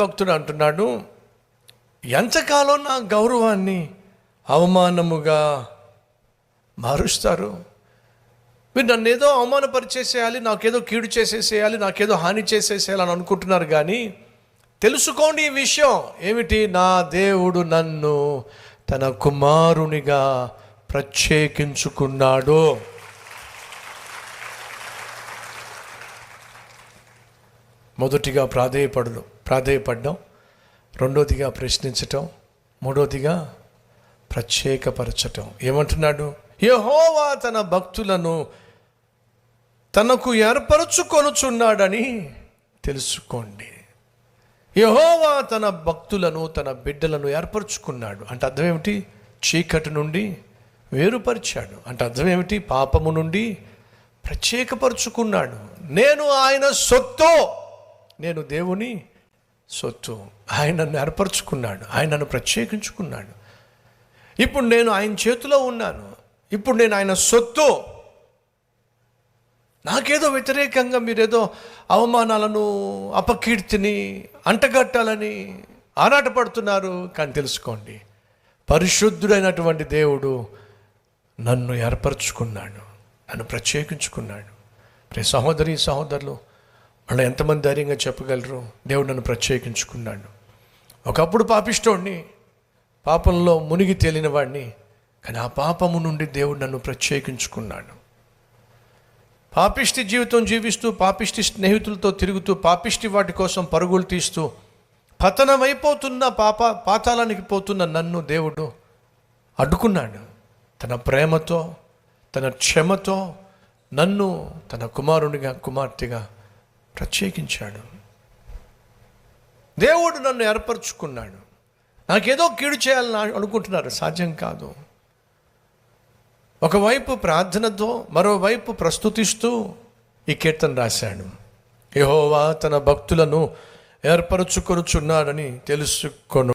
భక్తుడు అంటున్నాడు, ఎంతకాలం నా గౌరవాన్ని అవమానముగా మారుస్తారు? మీరు నన్ను ఏదో అవమానపరిచేసేయాలి, నాకేదో కీడు చేసేసేయాలి, నాకేదో హాని చేసేసేయాలని అనుకుంటున్నారు. కానీ తెలుసుకోండి ఈ విషయం ఏమిటి? నా దేవుడు నన్ను తన కుమారునిగా ప్రత్యేకించుకున్నాడు. మొదటిగా ప్రాధేయపడడం, రెండోదిగా ప్రశ్నించటం, మూడోదిగా ప్రత్యేకపరచటం. ఏమంటున్నాడు? యెహోవా తన భక్తులను తనకు ఏర్పరచుకొనుచున్నాడని తెలుసుకోండి. యెహోవా తన భక్తులను, తన బిడ్డలను ఏర్పరచుకున్నాడు అంటే అర్థం ఏమిటి? చీకటి నుండి వేరుపరిచాడు అంటే అర్థం ఏమిటి? పాపము నుండి ప్రత్యేకపరుచుకున్నాడు. నేను ఆయన సొత్తు, నేను దేవుని సొత్తు. ఆయన నన్ను ఏర్పరచుకున్నాడు, ఆయన నన్ను ప్రత్యేకించుకున్నాడు. ఇప్పుడు నేను ఆయన చేతిలో ఉన్నాను, ఇప్పుడు నేను ఆయన సొత్తు. నాకేదో వ్యతిరేకంగా మీరేదో అవమానాలను, అపకీర్తిని అంటగట్టాలని ఆరాటపడుతున్నారు. కానీ తెలుసుకోండి, పరిశుద్ధుడైనటువంటి దేవుడు నన్ను ఏర్పరచుకున్నాడు, నన్ను ప్రత్యేకించుకున్నాడు. ప్రియ సహోదరి సహోదరులు, మళ్ళీ ఎంతమంది ధైర్యంగా చెప్పగలరు దేవుడు నన్ను ప్రత్యేకించుకున్నాడు? ఒకప్పుడు పాపిష్టోడిని, పాపంలో మునిగి తేలిన వాడిని, కానీ ఆ పాపము నుండి దేవుడు నన్ను ప్రత్యేకించుకున్నాడు. పాపిష్టి జీవితం జీవిస్తూ, పాపిష్టి స్నేహితులతో తిరుగుతూ, పాపిష్టి వాటి కోసం పరుగులు తీస్తూ, పతనమైపోతున్న పాతాళానికి పోతున్న నన్ను దేవుడు అడ్డుకున్నాడు. తన ప్రేమతో, తన క్షమతో నన్ను తన కుమారునిగా, కుమార్తెగా ప్రత్యేకించాడు. దేవుడు నన్ను ఏర్పరచుకున్నాడు. నాకేదో కీడు చేయాలని అనుకుంటున్నారు, సాధ్యం కాదు. ఒకవైపు ప్రార్థనతో, మరోవైపు ప్రస్తుతిస్తూ ఈ కీర్తన రాశాడు. యెహోవా తన భక్తులను ఏర్పరచుకొనుచున్నాడని తెలుసుకొను.